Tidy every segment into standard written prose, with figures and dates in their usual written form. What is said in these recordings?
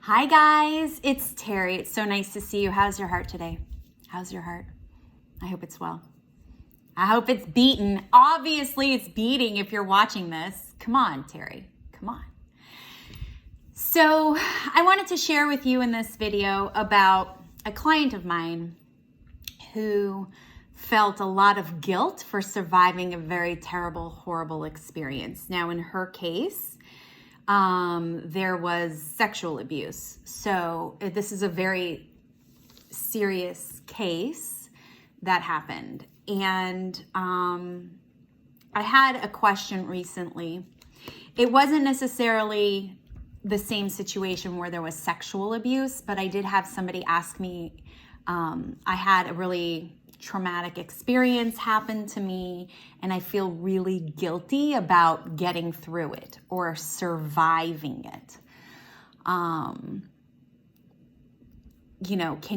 Hi guys, it's Terry. It's so nice to see you. How's your heart today? How's your heart? I hope it's well. I hope it's beating. Obviously it's beating if you're watching this. Come on, Terry, come on. So I wanted to share with you in this video about a client of mine who felt a lot of guilt for surviving a very terrible, horrible experience. Now in her case, there was sexual abuse. So this is a very serious case that happened. And I had a question recently. It wasn't necessarily the same situation where there was sexual abuse, but I did have somebody ask me, I had a really traumatic experience happen to me and I feel really guilty about getting through it or surviving it. Can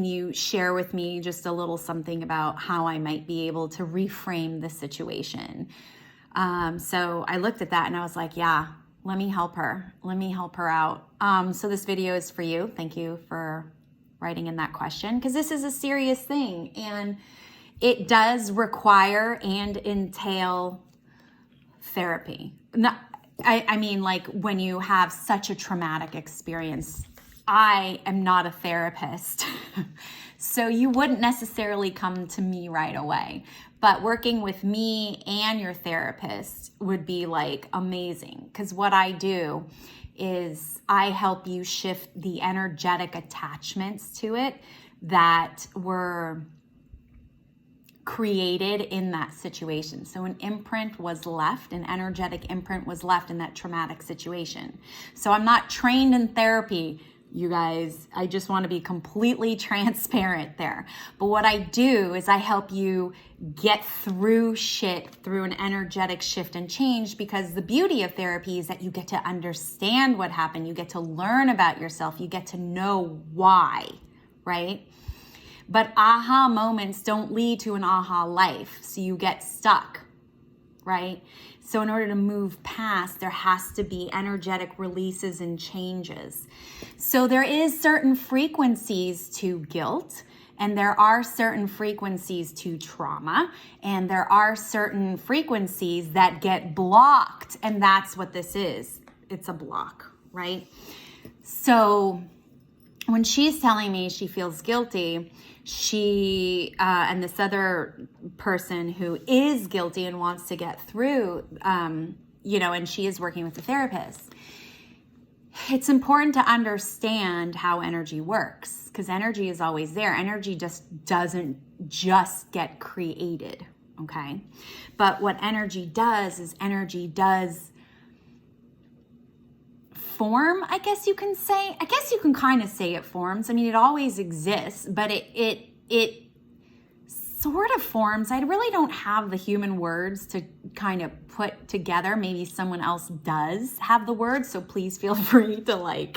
you share with me just a little something about how I might be able to reframe the situation? So I looked at that and I was like, yeah, let me help her. Let me help her out. So this video is for you. Thank you for writing in that question, because this is a serious thing and it does require and entail therapy. I mean, like when you have such a traumatic experience, I am not a therapist, so you wouldn't necessarily come to me right away. But working with me and your therapist would be like amazing, because what I do is I help you shift the energetic attachments to it that were created in that situation. So an imprint was left, an energetic imprint was left in that traumatic situation. So I'm not trained in therapy, you guys. I just want to be completely transparent there. But what I do is I help you get through shit through an energetic shift and change, because the beauty of therapy is that you get to understand what happened. You get to learn about yourself. You get to know why, right? But aha moments don't lead to an aha life. So you get stuck, right? So in order to move past, there has to be energetic releases and changes. So there is certain frequencies to guilt, and there are certain frequencies to trauma, and there are certain frequencies that get blocked. And that's what this is. It's a block, right? So when she's telling me she feels guilty, she and this other person who is guilty and wants to get through, and she is working with a therapist. It's important to understand how energy works, because energy is always there. Energy just doesn't just get created, okay? But what energy does is energy does form, I guess you can say. I guess you can kind of say it forms. I mean, it always exists, but it sort of forms. I really don't have the human words to kind of put together. Maybe someone else does have the words, so please feel free to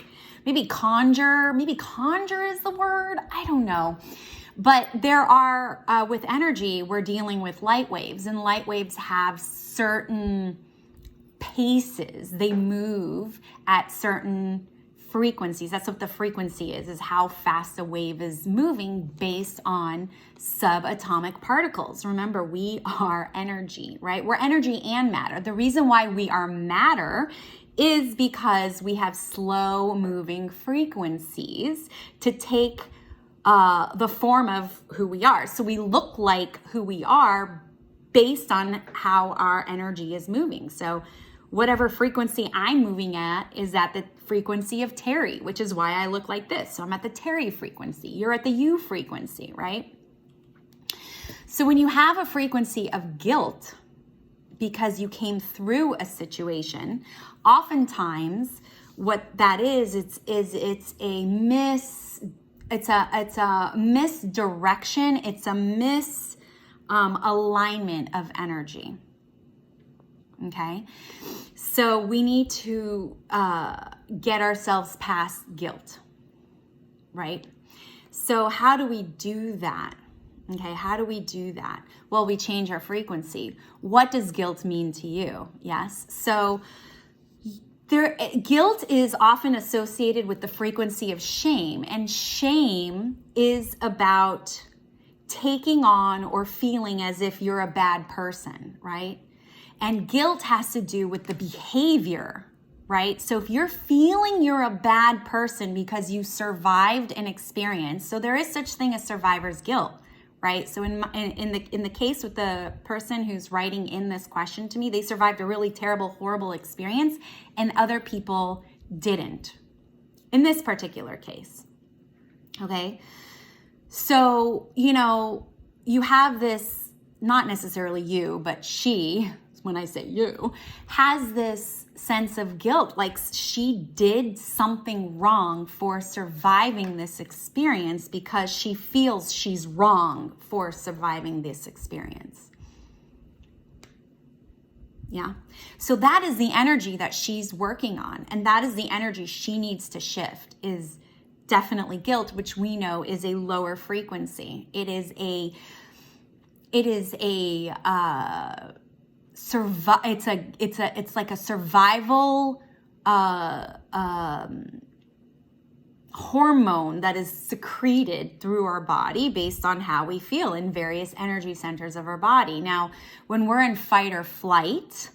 maybe conjure. Maybe conjure is the word. I don't know. But there are, with energy, we're dealing with light waves, and light waves have certain paces. They move at certain frequencies. That's what the frequency is how fast a wave is moving based on subatomic particles. Remember, we are energy, right? We're energy and matter. The reason why we are matter is because we have slow moving frequencies to take the form of who we are. So we look like who we are based on how our energy is moving. So whatever frequency I'm moving at is at the frequency of Terrie, which is why I look like this. So I'm at the Terrie frequency. You're at the you frequency, right? So when you have a frequency of guilt because you came through a situation, oftentimes what that is, it's a misdirection. It's a misalignment of energy. Okay, so we need to get ourselves past guilt, right? So how do we do that? Okay, how do we do that? Well, we change our frequency. What does guilt mean to you? Yes, so Guilt is often associated with the frequency of shame, and shame is about taking on or feeling as if you're a bad person, right? And guilt has to do with the behavior, right? So if you're feeling you're a bad person because you survived an experience, so there is such thing as survivor's guilt, right? So in the case with the person who's writing in this question to me, they survived a really terrible, horrible experience, and other people didn't. In this particular case, okay? So, you have this, not necessarily you, but she, when I say you, has this sense of guilt, like she did something wrong for surviving this experience because she feels she's wrong for surviving this experience. Yeah. So that is the energy that she's working on, and that is the energy she needs to shift, is definitely guilt, which we know is a lower frequency. It's like a survival hormone that is secreted through our body based on how we feel in various energy centers of our body. Now, when we're in fight or flight,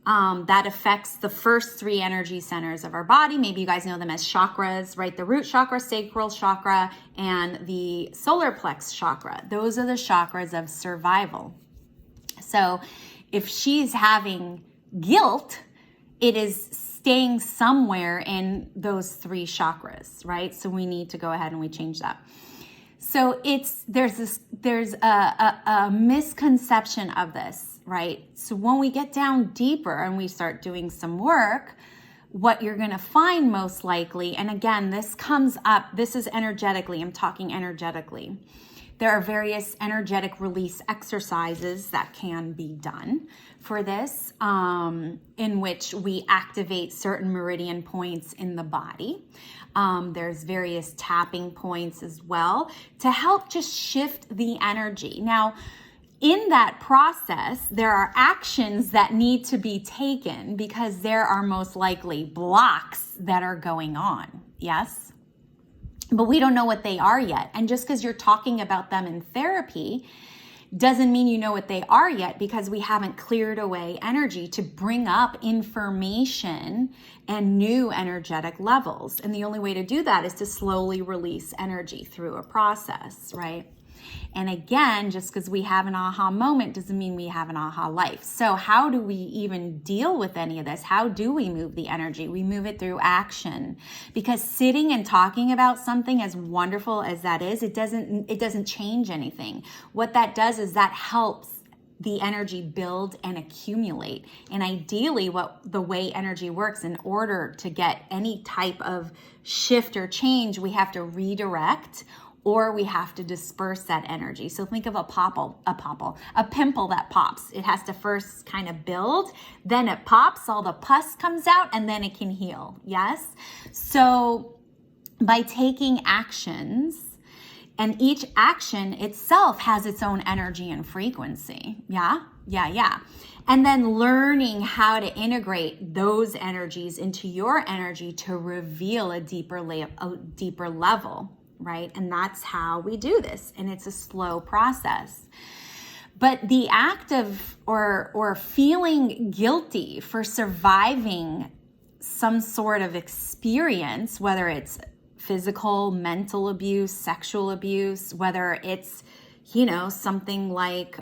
that affects the first three energy centers of our body. Maybe you guys know them as chakras, right? The root chakra, sacral chakra, and the solar plex chakra. Those are the chakras of survival. So if she's having guilt, it is staying somewhere in those three chakras, right? So we need to go ahead and we change that. So there's a misconception of this, right? So when we get down deeper and we start doing some work, what you're going to find most likely, and again, this comes up, this is energetically, I'm talking energetically. There are various energetic release exercises that can be done for this, in which we activate certain meridian points in the body. There's various tapping points as well to help just shift the energy. Now, in that process, there are actions that need to be taken because there are most likely blocks that are going on. Yes? But we don't know what they are yet. And just because you're talking about them in therapy doesn't mean you know what they are yet, because we haven't cleared away energy to bring up information and new energetic levels. And the only way to do that is to slowly release energy through a process, right? And again, just because we have an aha moment doesn't mean we have an aha life. So how do we even deal with any of this? How do we move the energy? We move it through action, because sitting and talking about something, as wonderful as that is, it doesn't change anything. What that does is that helps the energy build and accumulate. And ideally, the way energy works, in order to get any type of shift or change, we have to redirect, or we have to disperse that energy. So think of a pimple that pops. It has to first kind of build, then it pops, all the pus comes out, and then it can heal. Yes? So by taking actions, and each action itself has its own energy and frequency. Yeah. And then learning how to integrate those energies into your energy to reveal a deeper level. Right? And that's how we do this. And it's a slow process. But the act of or feeling guilty for surviving some sort of experience, whether it's physical, mental abuse, sexual abuse, whether it's, something like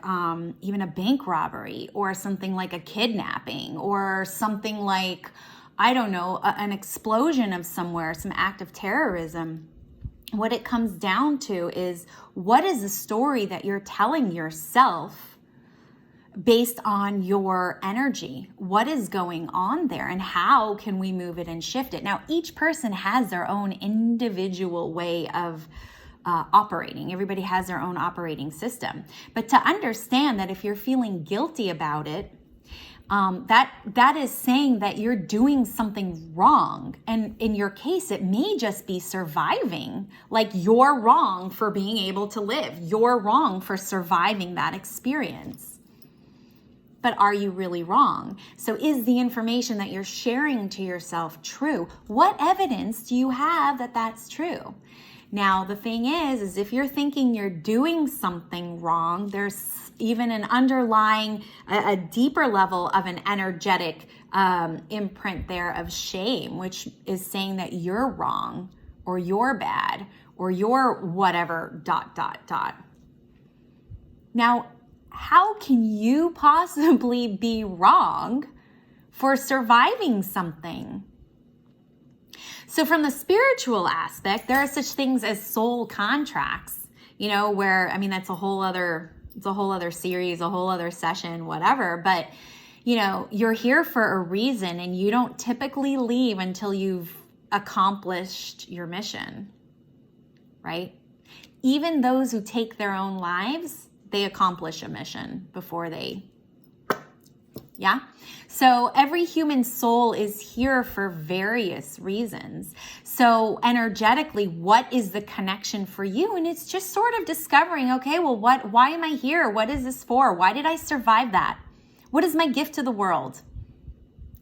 even a bank robbery, or something like a kidnapping, or something like, I don't know, an explosion of somewhere, some act of terrorism. What it comes down to is, what is the story that you're telling yourself based on your energy? What is going on there, and how can we move it and shift it? Now, each person has their own individual way of operating. Everybody has their own operating system. But to understand that if you're feeling guilty about it, that is saying that you're doing something wrong. And in your case, it may just be surviving. Like, you're wrong for being able to live. You're wrong for surviving that experience. but are you really wrong? So is the information that you're sharing to yourself true? What evidence do you have that that's true? Now, the thing is if you're thinking you're doing something wrong, there's even an underlying, a deeper level of an energetic imprint there of shame, which is saying that you're wrong or you're bad or you're whatever, ... Now, how can you possibly be wrong for surviving something? So from the spiritual aspect, there are such things as soul contracts, where, that's a whole other series, a whole other session, whatever. But, you're here for a reason, and you don't typically leave until you've accomplished your mission, right? Even those who take their own lives, they accomplish a mission before they, yeah? So every human soul is here for various reasons. So energetically, what is the connection for you? And it's just sort of discovering, okay, well, why am I here? What is this for? Why did I survive that? What is my gift to the world,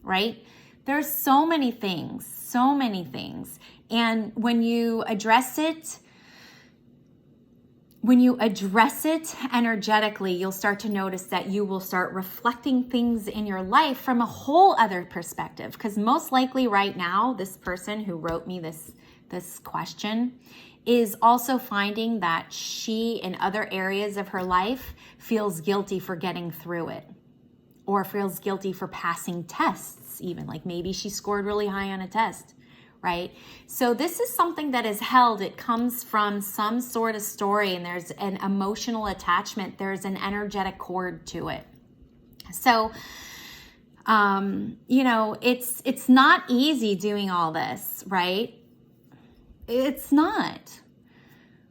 right? There's so many things. And when you address it energetically, you'll start to notice that you will start reflecting things in your life from a whole other perspective. Because most likely right now, this person who wrote me this question is also finding that she, in other areas of her life, feels guilty for getting through it, or feels guilty for passing tests even. Like maybe she scored really high on a test, right? So this is something that is held. It comes from some sort of story, and there's an emotional attachment. There's an energetic cord to it. So, it's not easy doing all this, right? It's not.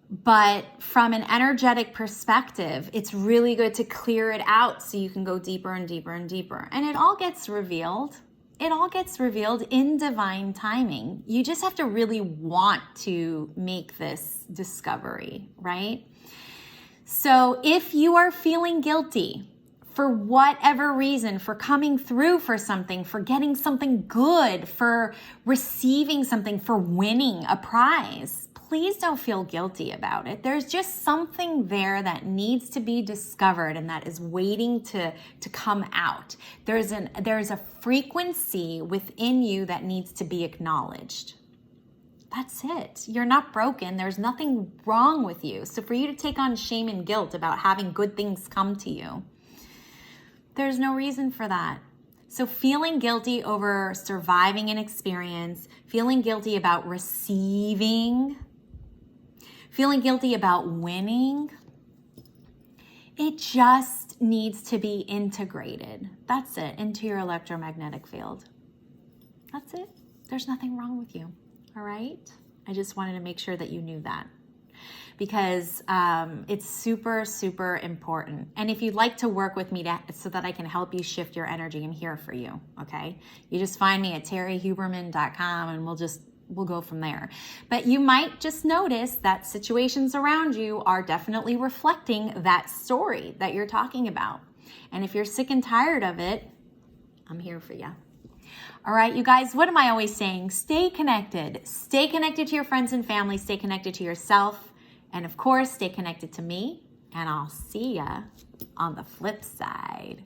But from an energetic perspective, it's really good to clear it out so you can go deeper and deeper and deeper. And it all gets revealed. It all gets revealed in divine timing. You just have to really want to make this discovery, right? So if you are feeling guilty for whatever reason, for coming through for something, for getting something good, for receiving something, for winning a prize, please don't feel guilty about it. There's just something there that needs to be discovered and that is waiting to come out. There's a frequency within you that needs to be acknowledged. That's it. You're not broken. There's nothing wrong with you. So for you to take on shame and guilt about having good things come to you, there's no reason for that. So feeling guilty over surviving an experience, feeling guilty about receiving, feeling guilty about winning, it just needs to be integrated. That's it, into your electromagnetic field. That's it. There's nothing wrong with you, all right? I just wanted to make sure that you knew that, because it's super, super important. And if you'd like to work with me so that I can help you shift your energy, I'm here for you, okay? You just find me at TerrieHuberman.com, and we'll go from there. But you might just notice that situations around you are definitely reflecting that story that you're talking about. And if you're sick and tired of it, I'm here for you. All right, you guys, what am I always saying? Stay connected. Stay connected to your friends and family. Stay connected to yourself. And of course, stay connected to me. And I'll see ya on the flip side.